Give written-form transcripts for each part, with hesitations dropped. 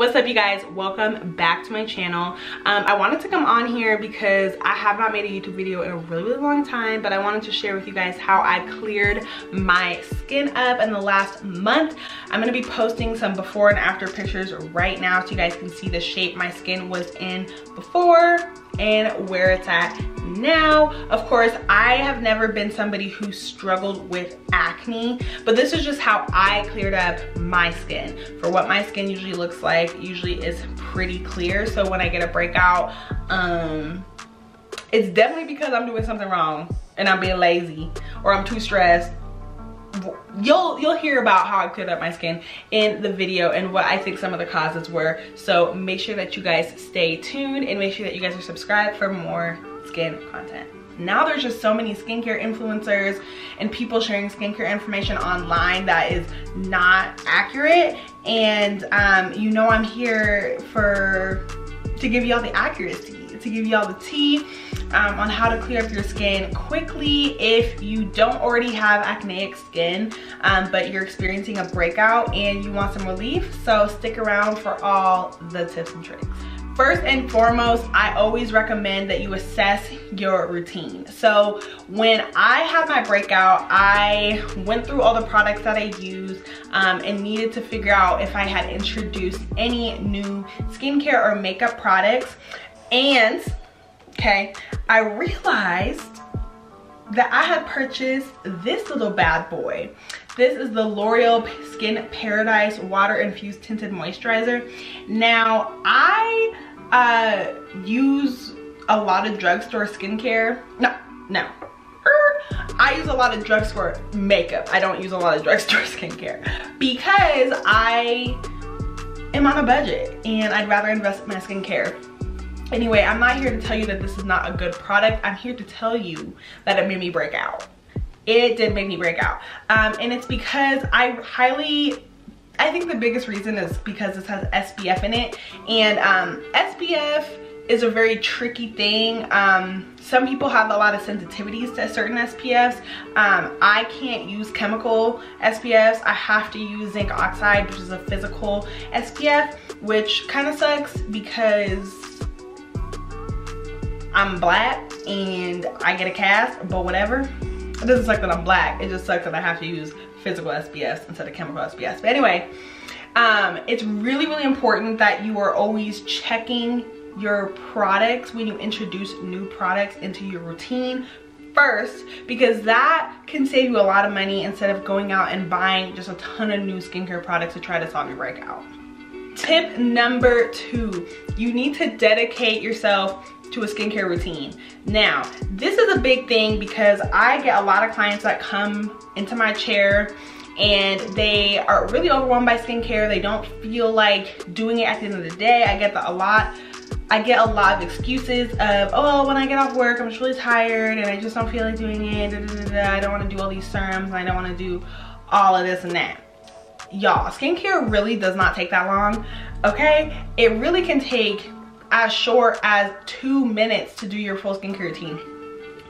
What's up, you guys? Welcome back to my channel. I wanted to come on here because I have not made a YouTube video in a really long time, but I wanted to share with you guys how I cleared my skin up in the last month. I'm going to be posting some before and after pictures right now so you guys can see the shape my skin was in before and where it's at now. Of course, I have never been somebody who struggled with acne, but this is just how I cleared up my skin. For what my skin usually looks like, usually is pretty clear. So when I get a breakout, it's definitely because I'm doing something wrong and I'm being lazy or I'm too stressed. You'll hear about how I cleared up my skin in the video and what I think some of the causes were. So make sure that you guys stay tuned and make sure that you guys are subscribed for more skin content. Now there's just so many skincare influencers and people sharing skincare information online that is not accurate, and you know I'm here to give y'all the accuracy, to give y'all the tea on how to clear up your skin quickly if you don't already have acneic skin, but you're experiencing a breakout and you want some relief. So stick around for all the tips and tricks. First and foremost, I always recommend that you assess your routine. So when I had my breakout, I went through all the products that I use and needed to figure out if I had introduced any new skincare or makeup products. And I realized that I had purchased this little bad boy. This is the L'Oreal Skin Paradise Water Infused Tinted Moisturizer. Now, I use a lot of drugstore skincare. I use a lot of drugstore makeup. I don't use a lot of drugstore skincare because I am on a budget and I'd rather invest in my skincare. Anyway, I'm not here to tell you that this is not a good product. I'm here to tell you that it made me break out. It did make me break out. And it's because I think the biggest reason is because this has SPF in it. And SPF is a very tricky thing. Some people have a lot of sensitivities to certain SPFs. I can't use chemical SPFs. I have to use zinc oxide, which is a physical SPF, which kind of sucks because I'm black and I get a cast, but whatever. It doesn't suck that I'm black. It just sucks that I have to use physical SPFs instead of chemical SPFs. But anyway, it's really, really important that you are always checking your products when you introduce new products into your routine first, because that can save you a lot of money instead of going out and buying just a ton of new skincare products to try to solve your breakout. Tip number 2, you need to dedicate yourself to a skincare routine. Now, this is a big thing because I get a lot of clients that come into my chair and they are really overwhelmed by skincare. They don't feel like doing it at the end of the day. I get a lot of excuses of, oh, when I get off work, I'm just really tired and I just don't feel like doing it. I don't want to do all these serums and I don't want to do all of this and that. Y'all, skincare really does not take that long, okay? It really can take as short as 2 minutes to do your full skincare routine.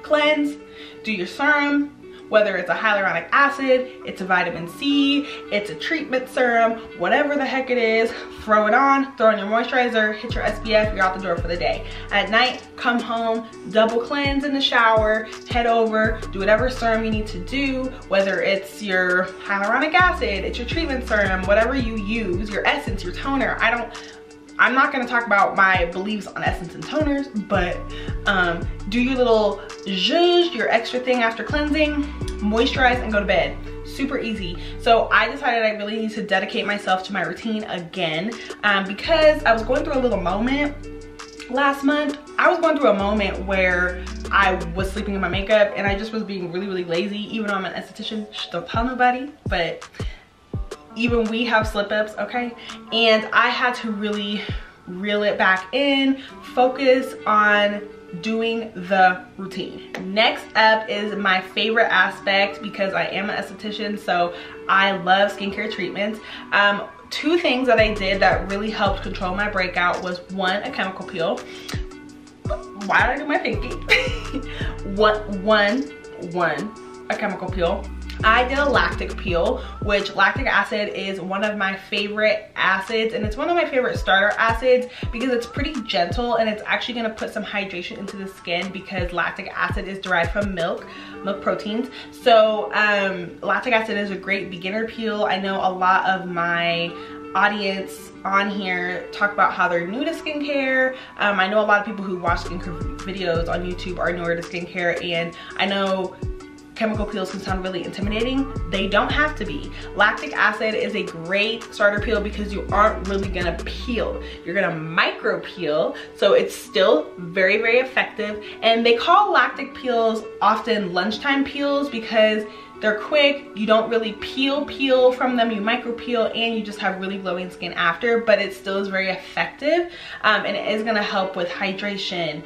Cleanse, do your serum, whether it's a hyaluronic acid, it's a vitamin C, it's a treatment serum, whatever the heck it is, throw it on, throw on your moisturizer, hit your SPF, you're out the door for the day. At night, come home, double cleanse in the shower, head over, do whatever serum you need to do, whether it's your hyaluronic acid, it's your treatment serum, whatever you use, your essence, your toner. I'm not gonna talk about my beliefs on essence and toners, but do your little zhuzh, your extra thing after cleansing, moisturize and go to bed. Super easy. So I decided I really need to dedicate myself to my routine again because I was going through a little moment last month. I was going through a moment where I was sleeping in my makeup and I just was being really, really lazy, even though I'm an esthetician. Shh, don't tell nobody, but even we have slip-ups, okay? And I had to really reel it back in, focus on doing the routine. Next up is my favorite aspect because I am an esthetician, so I love skincare treatments. 2 things that I did that really helped control my breakout was 1, a chemical peel. Why did I do my pinky? one, a chemical peel. I did a lactic peel, which lactic acid is one of my favorite acids, and it's one of my favorite starter acids because it's pretty gentle and it's actually going to put some hydration into the skin because lactic acid is derived from milk proteins. So lactic acid is a great beginner peel. I know a lot of my audience on here talk about how they're new to skincare. I know a lot of people who watch skincare videos on YouTube are newer to skincare, and I know chemical peels can sound really intimidating. They don't have to be. Lactic acid is a great starter peel because you aren't really gonna peel. You're gonna micro peel, so it's still very, very effective. And they call lactic peels often lunchtime peels because they're quick, you don't really peel from them, you micro peel, and you just have really glowing skin after, but it still is very effective, and it is gonna help with hydration,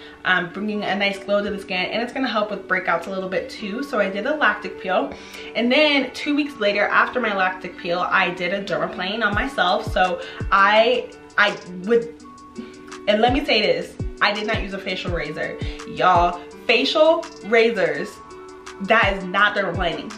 bringing a nice glow to the skin, and it's gonna help with breakouts a little bit too. So I did a lactic peel, and then 2 weeks later after my lactic peel, I did a dermaplane on myself. So I would, and let me say this, I did not use a facial razor. Y'all, facial razors, that is not dermaplaning.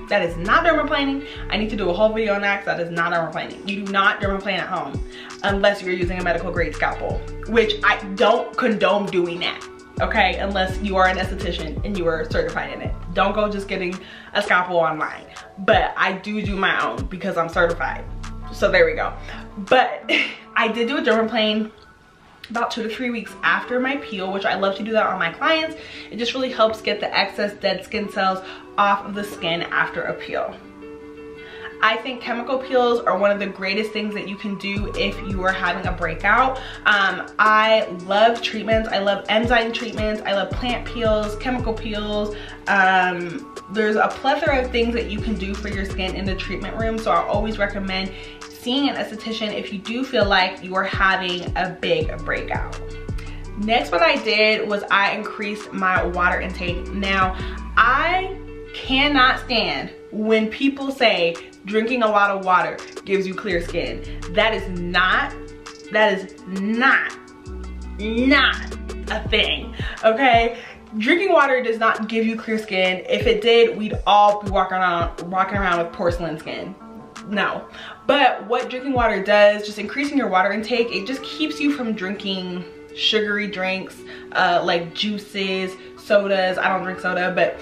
That is not dermaplaning. I need to do a whole video on that because that is not dermaplaning. You do not dermaplane at home unless you're using a medical grade scalpel, which I don't condone doing that, okay? Unless you are an esthetician and you are certified in it. Don't go just getting a scalpel online. But I do my own because I'm certified. So there we go. But I did do a dermaplane about 2 to 3 weeks after my peel, which I love to do that on my clients. It just really helps get the excess dead skin cells off of the skin after a peel. I think chemical peels are one of the greatest things that you can do if you are having a breakout. I love treatments. I love enzyme treatments. I love plant peels, chemical peels. There's a plethora of things that you can do for your skin in the treatment room. So I always recommend seeing an esthetician if you do feel like you are having a big breakout. Next, what I did was I increased my water intake. Now, I cannot stand when people say drinking a lot of water gives you clear skin. That is not a thing, okay? Drinking water does not give you clear skin. If it did, we'd all be walking around with porcelain skin. No. But what drinking water does, just increasing your water intake, it just keeps you from drinking sugary drinks, like juices, sodas. I don't drink soda, but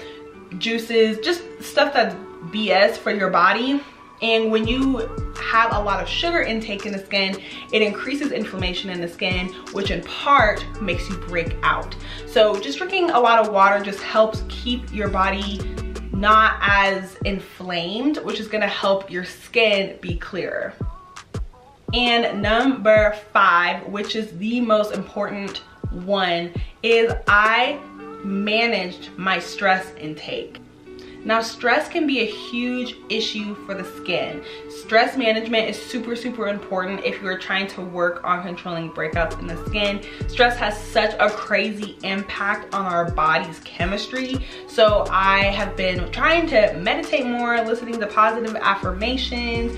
juices, just stuff that's BS for your body. And when you have a lot of sugar intake in the skin, it increases inflammation in the skin, which in part makes you break out. So just drinking a lot of water just helps keep your body not as inflamed, which is gonna help your skin be clearer. And number 5, which is the most important one, is I managed my stress intake. Now, stress can be a huge issue for the skin. Stress management is super, super important if you're trying to work on controlling breakouts in the skin. Stress has such a crazy impact on our body's chemistry. So I have been trying to meditate more, listening to positive affirmations,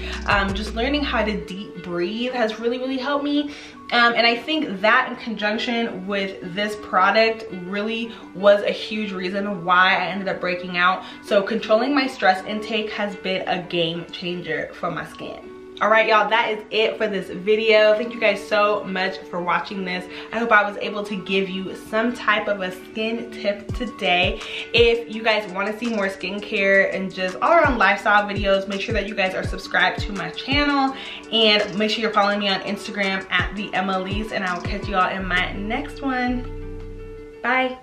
just learning how to deep breathe has really, really helped me. And I think that in conjunction with this product really was a huge reason why I ended up breaking out. So controlling my stress intake has been a game changer for my skin. All right, y'all, that is it for this video. Thank you guys so much for watching this. I hope I was able to give you some type of a skin tip today. If you guys want to see more skincare and just all around lifestyle videos, make sure that you guys are subscribed to my channel, and make sure you're following me on Instagram at @Elyse, and I will catch you all in my next one. Bye.